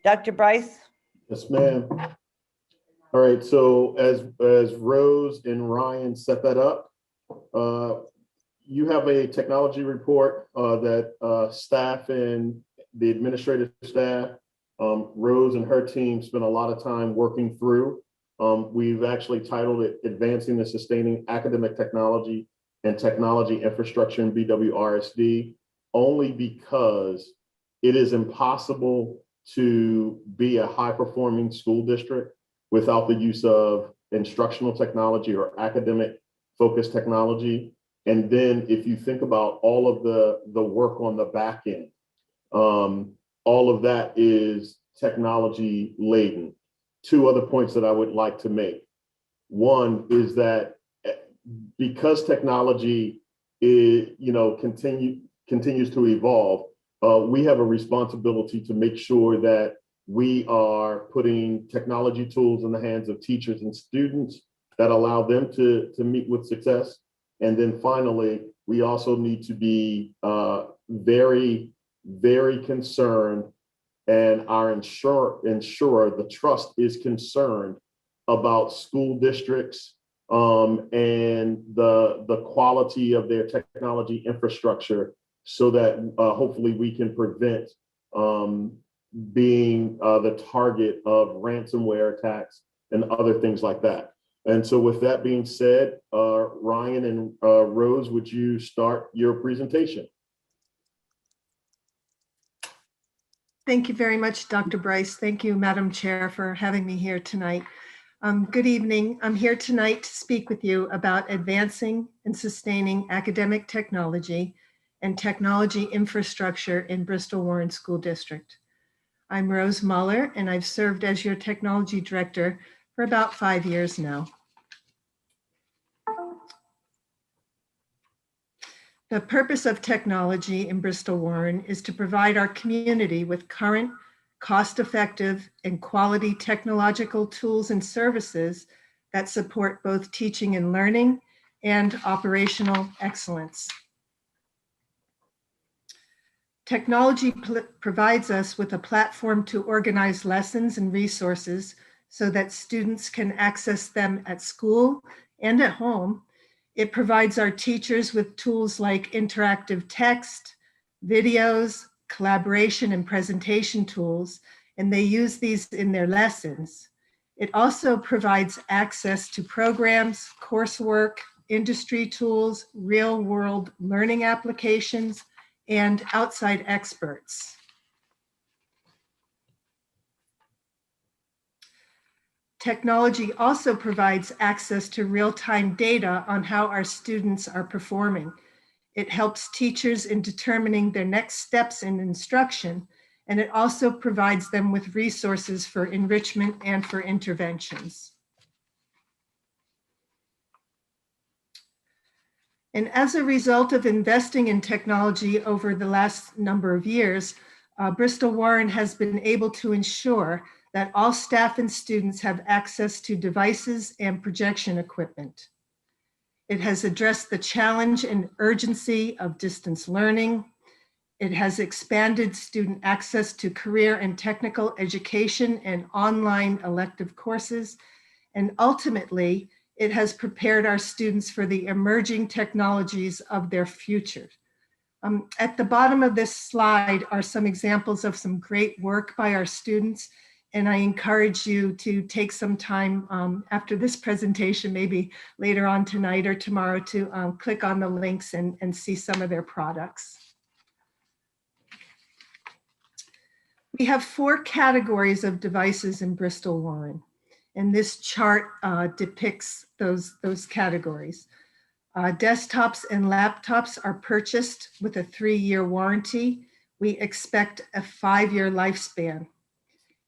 Dr. Bryce? Yes, ma'am. All right, so as Rose and Ryan set that up, you have a technology report that staff and the administrative staff, Rose and her team spent a lot of time working through. We've actually titled it Advancing and Sustaining Academic Technology and Technology Infrastructure in BWRSD, only because it is impossible to be a high-performing school district without the use of instructional technology or academic focused technology. And then if you think about all of the work on the back end, all of that is technology laden. Two other points that I would like to make. One is that because technology is, continues to evolve, we have a responsibility to make sure that we are putting technology tools in the hands of teachers and students that allow them to meet with success. And then finally, we also need to be very, very concerned, and our insurer, the trust is concerned about school districts and the quality of their technology infrastructure, so that hopefully we can prevent being the target of ransomware attacks and other things like that. And so with that being said, Ryan and Rose, would you start your presentation? Thank you very much, Dr. Bryce. Thank you, Madam Chair, for having me here tonight. Good evening. I'm here tonight to speak with you about advancing and sustaining academic technology and technology infrastructure in Bristol Warren School District. I'm Rose Muller, and I've served as your technology director for about 5 years now. The purpose of technology in Bristol Warren is to provide our community with current, cost-effective, and quality technological tools and services that support both teaching and learning and operational excellence. Technology provides us with a platform to organize lessons and resources so that students can access them at school and at home. It provides our teachers with tools like interactive text, videos, collaboration, and presentation tools, and they use these in their lessons. It also provides access to programs, coursework, industry tools, real-world learning applications, and outside experts. Technology also provides access to real-time data on how our students are performing. It helps teachers in determining their next steps in instruction, and it also provides them with resources for enrichment and for interventions. And as a result of investing in technology over the last number of years, Bristol Warren has been able to ensure that all staff and students have access to devices and projection equipment. It has addressed the challenge and urgency of distance learning. It has expanded student access to career and technical education and online elective courses. And ultimately, it has prepared our students for the emerging technologies of their future. At the bottom of this slide are some examples of some great work by our students. And I encourage you to take some time after this presentation, maybe later on tonight or tomorrow, to click on the links and see some of their products. We have 4 categories of devices in Bristol Warren, and this chart depicts those categories. Desktops and laptops are purchased with a 3-year warranty. We expect a 5-year lifespan.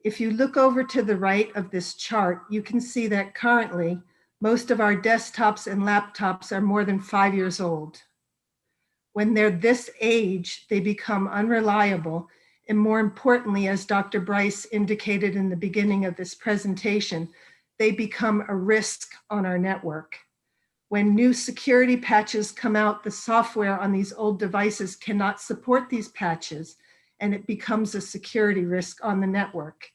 If you look over to the right of this chart, you can see that currently most of our desktops and laptops are more than 5 years old. When they're this age, they become unreliable, and more importantly, as Dr. Bryce indicated in the beginning of this presentation, they become a risk on our network. When new security patches come out, the software on these old devices cannot support these patches, and it becomes a security risk on the network.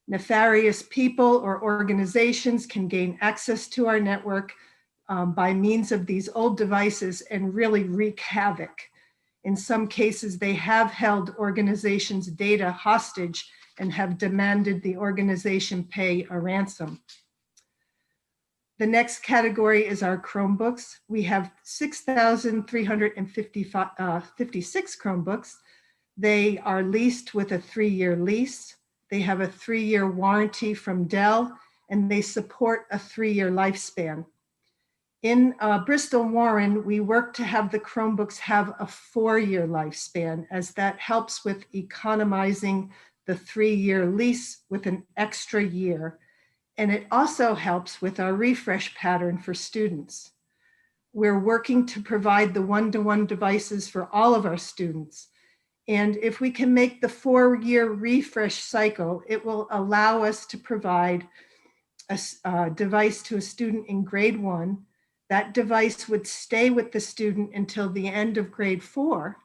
Nefarious people or organizations can gain access to our network by means of these old devices and really wreak havoc. In some cases, they have held organizations' data hostage and have demanded the organization pay a ransom. The next category is our Chromebooks. We have 6,356 Chromebooks. They are leased with a 3-year lease. They have a 3-year warranty from Dell, and they support a 3-year lifespan. In Bristol Warren, we work to have the Chromebooks have a 4-year lifespan, as that helps with economizing the 3-year lease with an extra year. And it also helps with our refresh pattern for students. We're working to provide the one-to-one devices for all of our students. And if we can make the 4-year refresh cycle, it will allow us to provide a device to a student in grade 1. That device would stay with the student until the end of grade 4.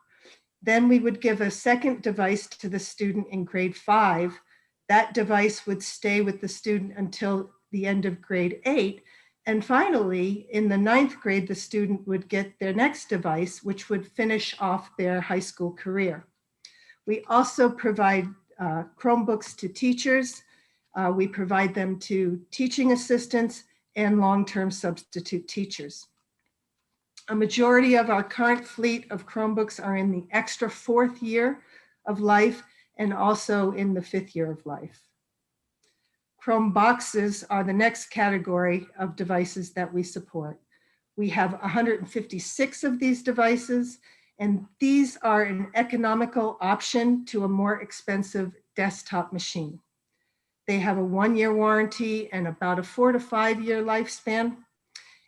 Then we would give a second device to the student in grade 5. That device would stay with the student until the end of grade 8. And finally, in the 9th grade, the student would get their next device, which would finish off their high school career. We also provide Chromebooks to teachers. We provide them to teaching assistants and long-term substitute teachers. A majority of our current fleet of Chromebooks are in the extra 4th year of life and also in the 5th year of life. Chromeboxes are the next category of devices that we support. We have 156 of these devices, and these are an economical option to a more expensive desktop machine. They have a 1-year warranty and about a 4 to 5 year lifespan.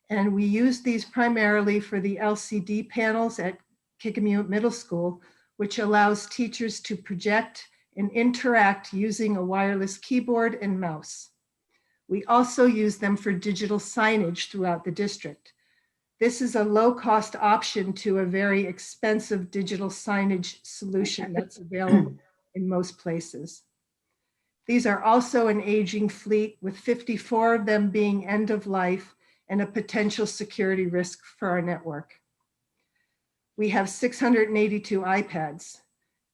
And we use these primarily for the LCD panels at Kickapoo Middle School, which allows teachers to project and interact using a wireless keyboard and mouse. We also use them for digital signage throughout the district. This is a low-cost option to a very expensive digital signage solution that's available in most places. These are also an aging fleet, with 54 of them being end of life and a potential security risk for our network. We have 682 iPads.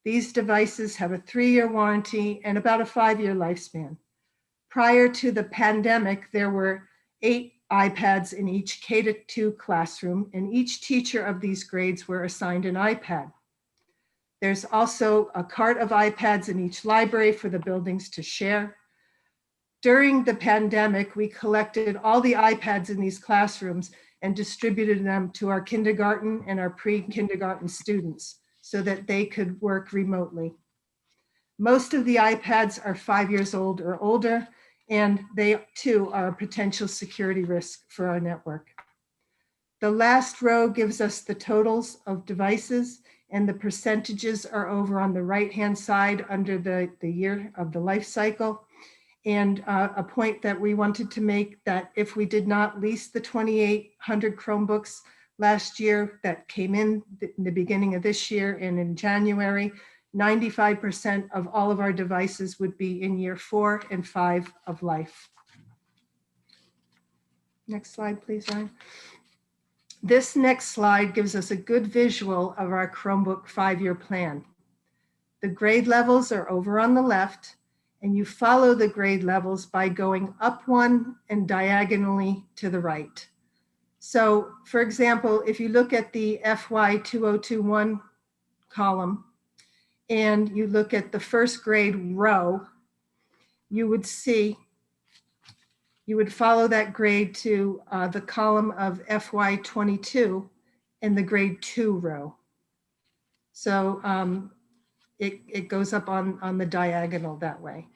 These devices have a 3-year warranty and about a 5-year lifespan. Prior to the pandemic, there were 8 iPads in each K-2 classroom, and each teacher of these grades were assigned an iPad. There's also a cart of iPads in each library for the buildings to share. During the pandemic, we collected all the iPads in these classrooms and distributed them to our kindergarten and our pre-kindergarten students so that they could work remotely. Most of the iPads are 5 years old or older, and they too are a potential security risk for our network. The last row gives us the totals of devices, and the percentages are over on the right-hand side under the year of the life cycle. And a point that we wanted to make, that if we did not lease the 2,800 Chromebooks last year that came in the beginning of this year and in January, 95% of all of our devices would be in year 4 and 5 of life. Next slide, please, Ryan. This next slide gives us a good visual of our Chromebook 5-year plan. The grade levels are over on the left, and you follow the grade levels by going up 1 and diagonally to the right. So, for example, if you look at the FY 2021 column and you look at the first grade row, you would see, you would follow that grade to the column of FY 22 and the grade 2 row. So it goes up on the diagonal that way.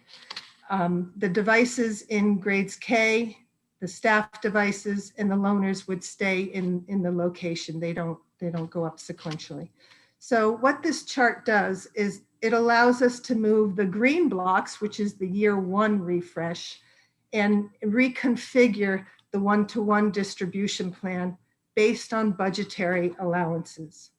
The devices in grades K, the staff devices and the loaners would stay in the location. They don't go up sequentially. So what this chart does is it allows us to move the green blocks, which is the year 1 refresh, and reconfigure the one-to-one distribution plan based on budgetary allowances.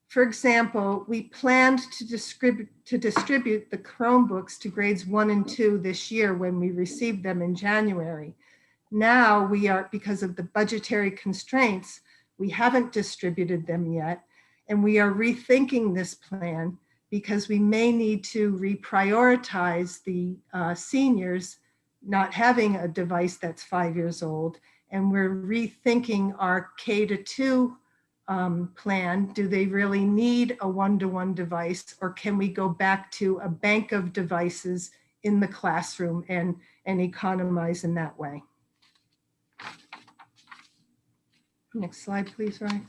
For example, we planned to distribute the Chromebooks to grades 1 and 2 this year when we received them in January. Now we are, because of the budgetary constraints, we haven't distributed them yet, and we are rethinking this plan because we may need to reprioritize the seniors not having a device that's 5 years old, and we're rethinking our K-2 plan. Do they really need a one-to-one device, or can we go back to a bank of devices in the classroom and economize in that way? Next slide, please, Ryan.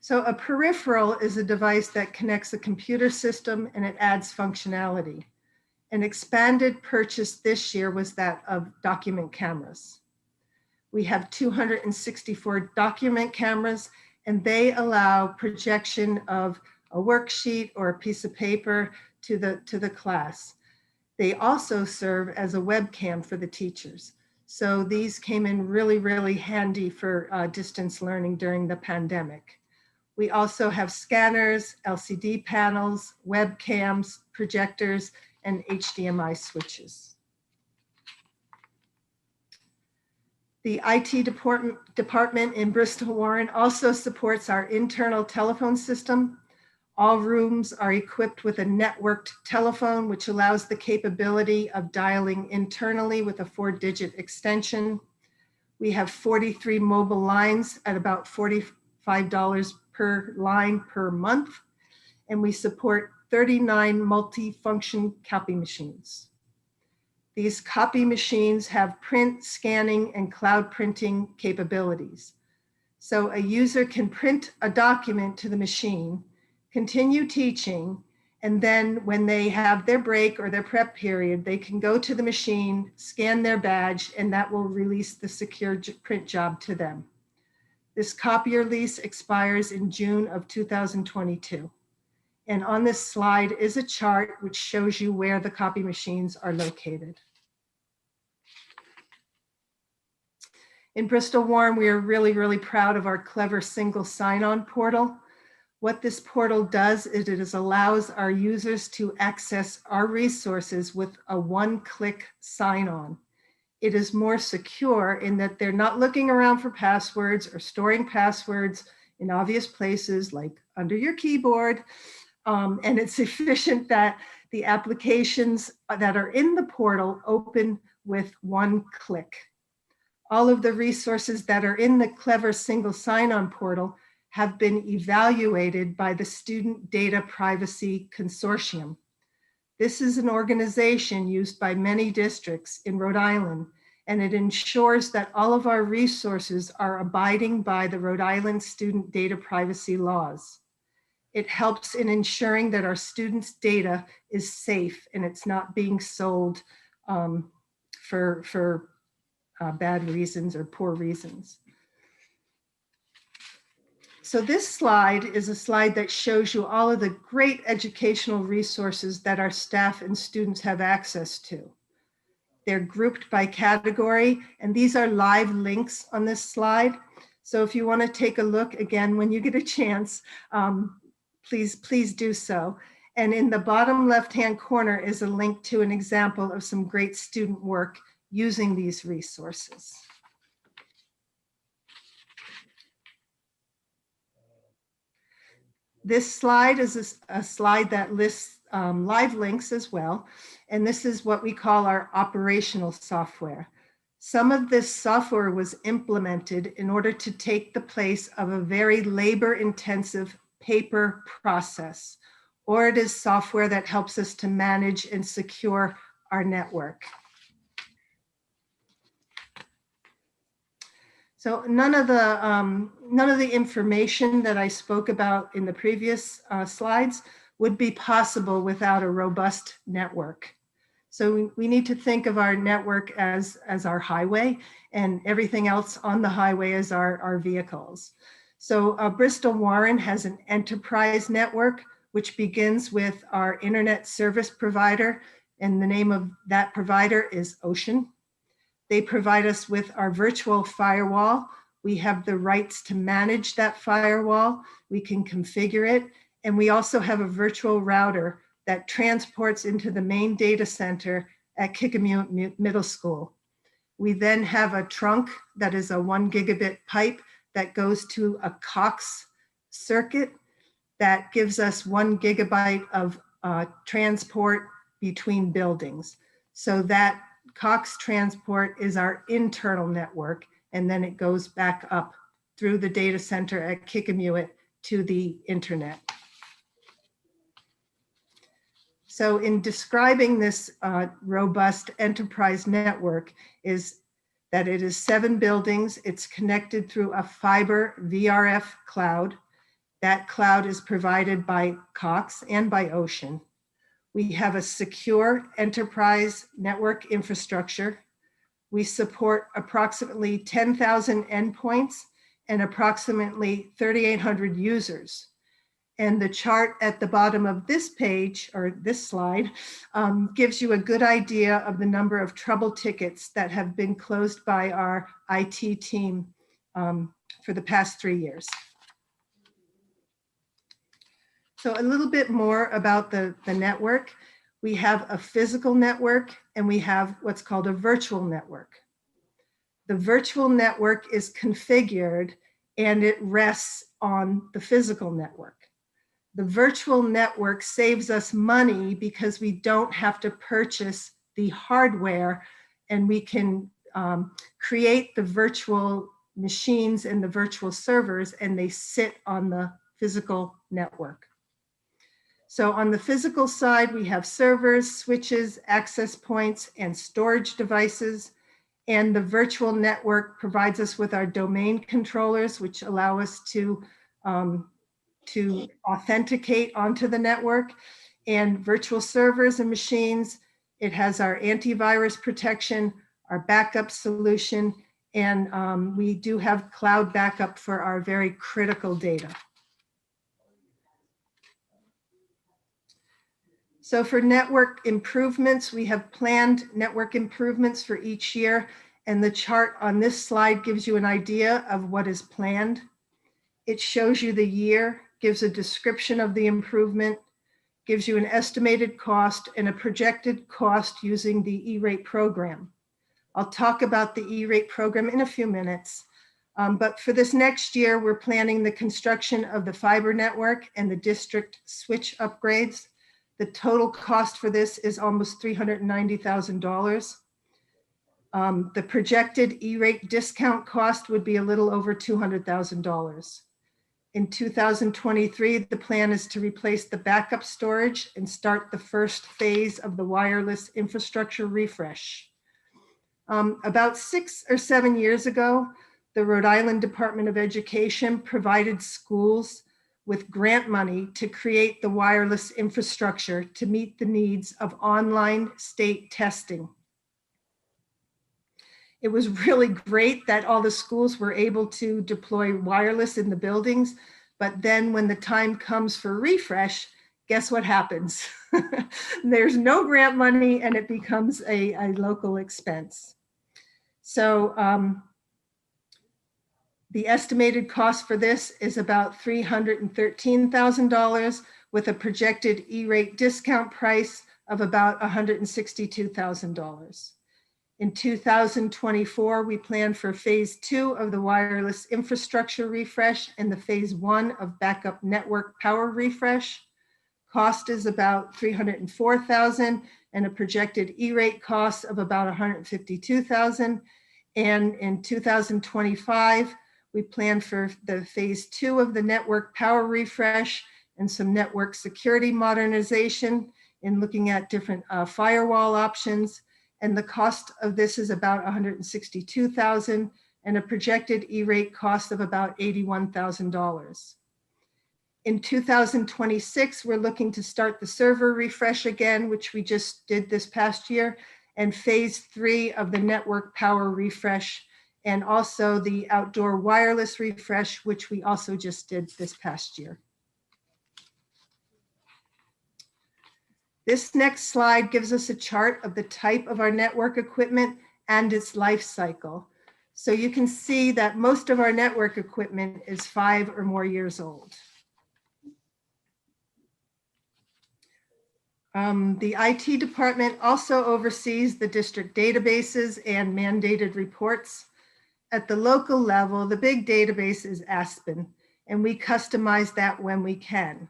So a peripheral is a device that connects a computer system and it adds functionality. An expanded purchase this year was that of document cameras. We have 264 document cameras, and they allow projection of a worksheet or a piece of paper to the class. They also serve as a webcam for the teachers. So these came in really, really handy for distance learning during the pandemic. We also have scanners, LCD panels, webcams, projectors, and HDMI switches. The IT department in Bristol Warren also supports our internal telephone system. All rooms are equipped with a networked telephone, which allows the capability of dialing internally with a 4-digit extension. We have 43 mobile lines at about $45 per line per month, and we support 39 multi-function copy machines. These copy machines have print, scanning, and cloud printing capabilities. So a user can print a document to the machine, continue teaching, and then when they have their break or their prep period, they can go to the machine, scan their badge, and that will release the secure print job to them. This copier lease expires in June of 2022. And on this slide is a chart which shows you where the copy machines are located. In Bristol Warren, we are really, really proud of our clever single sign-on portal. What this portal does is it allows our users to access our resources with a one-click sign-on. It is more secure in that they're not looking around for passwords or storing passwords in obvious places like under your keyboard. And it's efficient that the applications that are in the portal open with one click. All of the resources that are in the clever single sign-on portal have been evaluated by the Student Data Privacy Consortium. This is an organization used by many districts in Rhode Island, and it ensures that all of our resources are abiding by the Rhode Island student data privacy laws. It helps in ensuring that our students' data is safe and it's not being sold for bad reasons or poor reasons. So this slide is a slide that shows you all of the great educational resources that our staff and students have access to. They're grouped by category, and these are live links on this slide. So if you want to take a look again when you get a chance, please do so. And in the bottom left-hand corner is a link to an example of some great student work using these resources. This slide is a slide that lists live links as well. And this is what we call our operational software. Some of this software was implemented in order to take the place of a very labor-intensive paper process, or it is software that helps us to manage and secure our network. So none of the information that I spoke about in the previous slides would be possible without a robust network. So we need to think of our network as our highway, and everything else on the highway as our vehicles. So Bristol Warren has an enterprise network, which begins with our internet service provider, and the name of that provider is Ocean. They provide us with our virtual firewall. We have the rights to manage that firewall. We can configure it. And we also have a virtual router that transports into the main data center at Kikamute Middle School. We then have a trunk that is a 1 gigabit pipe that goes to a Cox circuit that gives us 1 gigabyte of transport between buildings. So that Cox transport is our internal network, and then it goes back up through the data center at Kikamute to the internet. So in describing this robust enterprise network is that it is 7 buildings. It's connected through a fiber VRF cloud. That cloud is provided by Cox and by Ocean. We have a secure enterprise network infrastructure. We support approximately 10,000 endpoints and approximately 3,800 users. And the chart at the bottom of this page, or this slide, gives you a good idea of the number of trouble tickets that have been closed by our IT team for the past 3 years. So a little bit more about the network. We have a physical network and we have what's called a virtual network. The virtual network is configured and it rests on the physical network. The virtual network saves us money because we don't have to purchase the hardware, and we can create the virtual machines and the virtual servers, and they sit on the physical network. So on the physical side, we have servers, switches, access points, and storage devices. And the virtual network provides us with our domain controllers, which allow us to authenticate onto the network, and virtual servers and machines. It has our antivirus protection, our backup solution, and we do have cloud backup for our very critical data. So for network improvements, we have planned network improvements for each year, and the chart on this slide gives you an idea of what is planned. It shows you the year, gives a description of the improvement, gives you an estimated cost and a projected cost using the E-rate program. I'll talk about the E-rate program in a few minutes, but for this next year, we're planning the construction of the fiber network and the district switch upgrades. The total cost for this is almost $390,000. The projected E-rate discount cost would be a little over $200,000. In 2023, the plan is to replace the backup storage and start the first phase of the wireless infrastructure refresh. About 6 or 7 years ago, the Rhode Island Department of Education provided schools with grant money to create the wireless infrastructure to meet the needs of online state testing. It was really great that all the schools were able to deploy wireless in the buildings, but then when the time comes for refresh, guess what happens? There's no grant money and it becomes a local expense. So the estimated cost for this is about $313,000 with a projected E-rate discount price of about $162,000. In 2024, we plan for phase 2 of the wireless infrastructure refresh and the phase 1 of backup network power refresh. Cost is about $304,000 and a projected E-rate cost of about $152,000. And in 2025, we plan for the phase 2 of the network power refresh and some network security modernization in looking at different firewall options. And the cost of this is about $162,000 and a projected E-rate cost of about $81,000. In 2026, we're looking to start the server refresh again, which we just did this past year, and phase 3 of the network power refresh, and also the outdoor wireless refresh, which we also just did this past year. This next slide gives us a chart of the type of our network equipment and its life cycle. So you can see that most of our network equipment is 5 or more years old. The IT department also oversees the district databases and mandated reports. At the local level, the big database is Aspen, and we customize that when we can.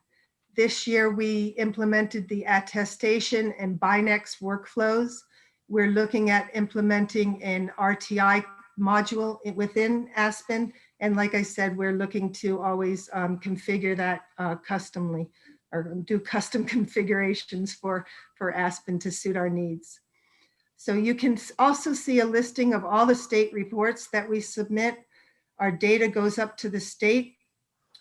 This year, we implemented the attestation and Binex workflows. We're looking at implementing an RTI module within Aspen. And like I said, we're looking to always configure that customly, or do custom configurations for Aspen to suit our needs. So you can also see a listing of all the state reports that we submit. Our data goes up to the state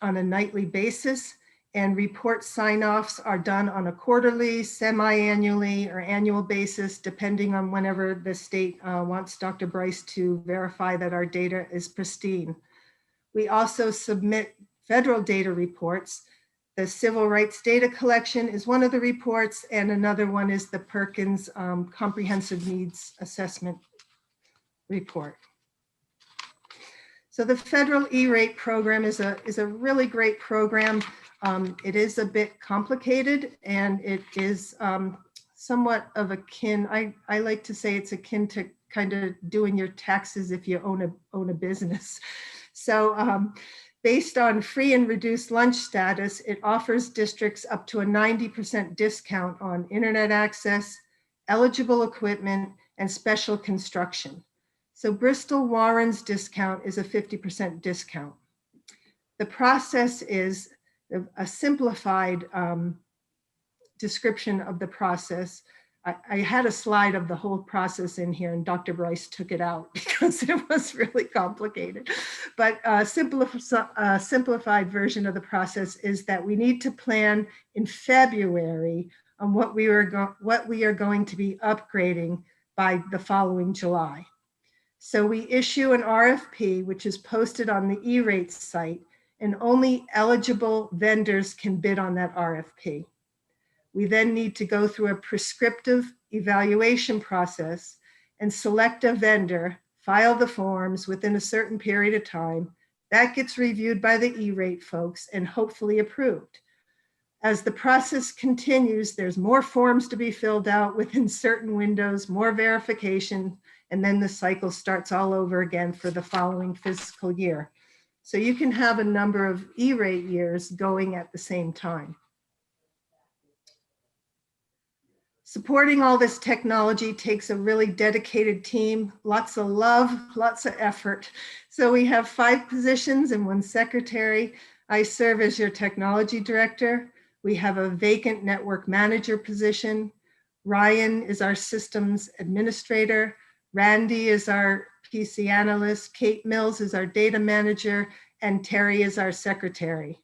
on a nightly basis, and report sign-offs are done on a quarterly, semi-annually, or annual basis, depending on whenever the state wants Dr. Bryce to verify that our data is pristine. We also submit federal data reports. The Civil Rights Data Collection is one of the reports, and another one is the Perkins Comprehensive Needs Assessment Report. So the federal E-rate program is a really great program. It is a bit complicated, and it is somewhat of akin, I like to say it's akin to kind of doing your taxes if you own a business. So based on free and reduced lunch status, it offers districts up to a 90% discount on internet access, eligible equipment, and special construction. So Bristol Warren's discount is a 50% discount. The process is a simplified description of the process. I had a slide of the whole process in here, and Dr. Bryce took it out because it was really complicated. But a simplified version of the process is that we need to plan in February on what we are going to be upgrading by the following July. So we issue an RFP, which is posted on the E-rate site, and only eligible vendors can bid on that RFP. We then need to go through a prescriptive evaluation process and select a vendor, file the forms within a certain period of time. That gets reviewed by the E-rate folks and hopefully approved. As the process continues, there's more forms to be filled out within certain windows, more verification, and then the cycle starts all over again for the following fiscal year. So you can have a number of E-rate years going at the same time. Supporting all this technology takes a really dedicated team, lots of love, lots of effort. So we have 5 positions and 1 secretary. I serve as your technology director. We have a vacant network manager position. Ryan is our systems administrator. Randy is our PC analyst. Kate Mills is our data manager, and Terry is our secretary.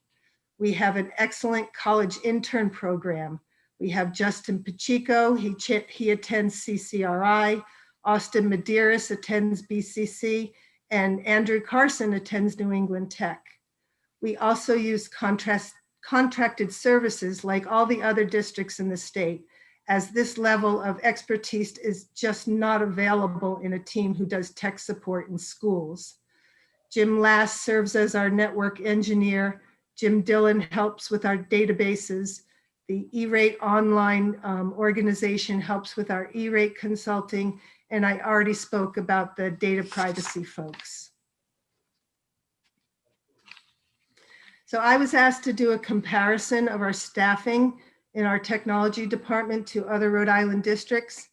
We have an excellent college intern program. We have Justin Pacheco, he attends CCRI, Austin Medeiros attends BCC, and Andrew Carson attends New England Tech. We also use contracted services like all the other districts in the state, as this level of expertise is just not available in a team who does tech support in schools. Jim Lass serves as our network engineer. Jim Dillon helps with our databases. The E-rate online organization helps with our E-rate consulting, and I already spoke about the data privacy folks. So I was asked to do a comparison of our staffing in our technology department to other Rhode Island districts.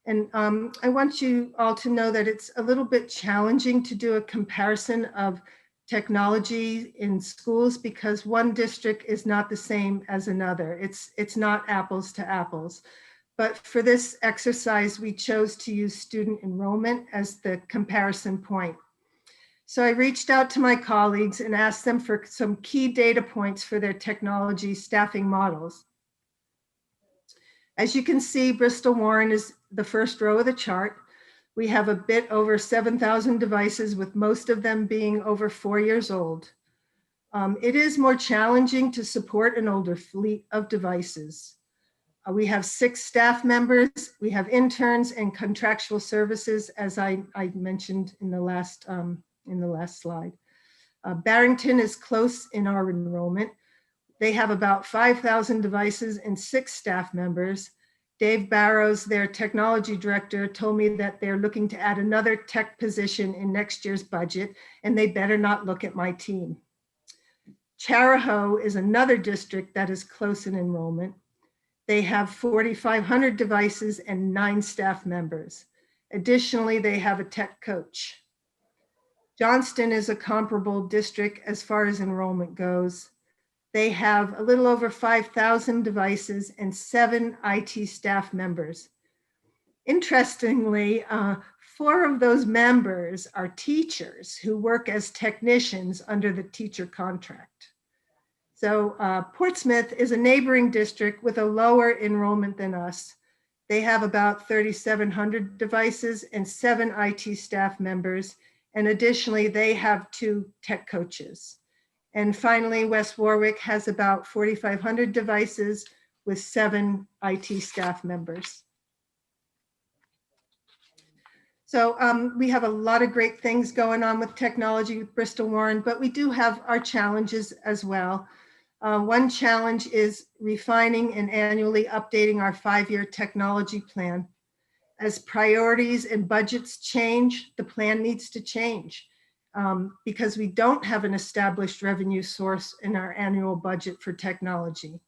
And I want you all to know that it's a little bit challenging to do a comparison of technology in schools because one district is not the same as another. It's not apples to apples. But for this exercise, we chose to use student enrollment as the comparison point. So I reached out to my colleagues and asked them for some key data points for their technology staffing models. As you can see, Bristol Warren is the first row of the chart. We have a bit over 7,000 devices, with most of them being over 4 years old. It is more challenging to support an older fleet of devices. We have 6 staff members. We have interns and contractual services, as I mentioned in the last slide. Barrington is close in our enrollment. They have about 5,000 devices and 6 staff members. Dave Barrows, their technology director, told me that they're looking to add another tech position in next year's budget, and they better not look at my team. Charahoe is another district that is close in enrollment. They have 4,500 devices and 9 staff members. Additionally, they have a tech coach. Johnston is a comparable district as far as enrollment goes. They have a little over 5,000 devices and 7 IT staff members. Interestingly, 4 of those members are teachers who work as technicians under the teacher contract. So Portsmouth is a neighboring district with a lower enrollment than us. They have about 3,700 devices and 7 IT staff members. And additionally, they have 2 tech coaches. And finally, West Warwick has about 4,500 devices with 7 IT staff members. So we have a lot of great things going on with technology with Bristol Warren, but we do have our challenges as well. One challenge is refining and annually updating our 5-year technology plan. As priorities and budgets change, the plan needs to change because we don't have an established revenue source in our annual budget for technology.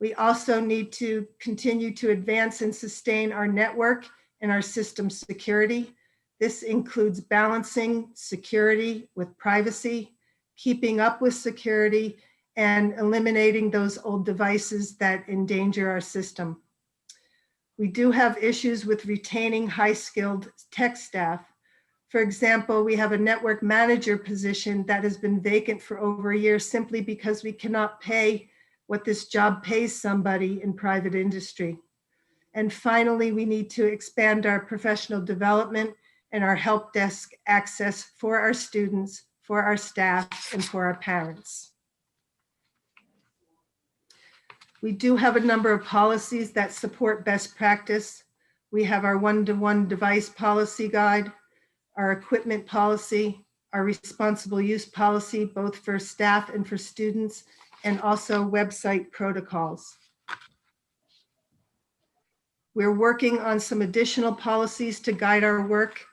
We also need to continue to advance and sustain our network and our system security. This includes balancing security with privacy, keeping up with security, and eliminating those old devices that endanger our system. We do have issues with retaining high-skilled tech staff. For example, we have a network manager position that has been vacant for over a year simply because we cannot pay what this job pays somebody in private industry. And finally, we need to expand our professional development and our help desk access for our students, for our staff, and for our parents. We do have a number of policies that support best practice. We have our one-to-one device policy guide, our equipment policy, our responsible use policy, both for staff and for students, and also website protocols. We're working on some additional policies to guide our work.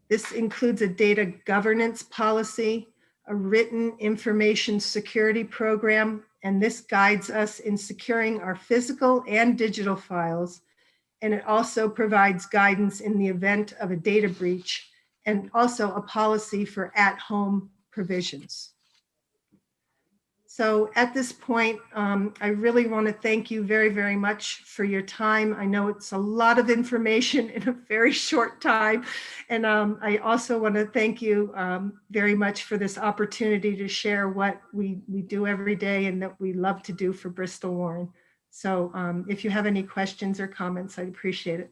This includes a data governance policy, a written information security program, and this guides us in securing our physical and digital files. And it also provides guidance in the event of a data breach, and also a policy for at-home provisions. So at this point, I really want to thank you very, very much for your time. I know it's a lot of information in a very short time. And I also want to thank you very much for this opportunity to share what we do every day and that we love to do for Bristol Warren. So if you have any questions or comments, I'd appreciate it.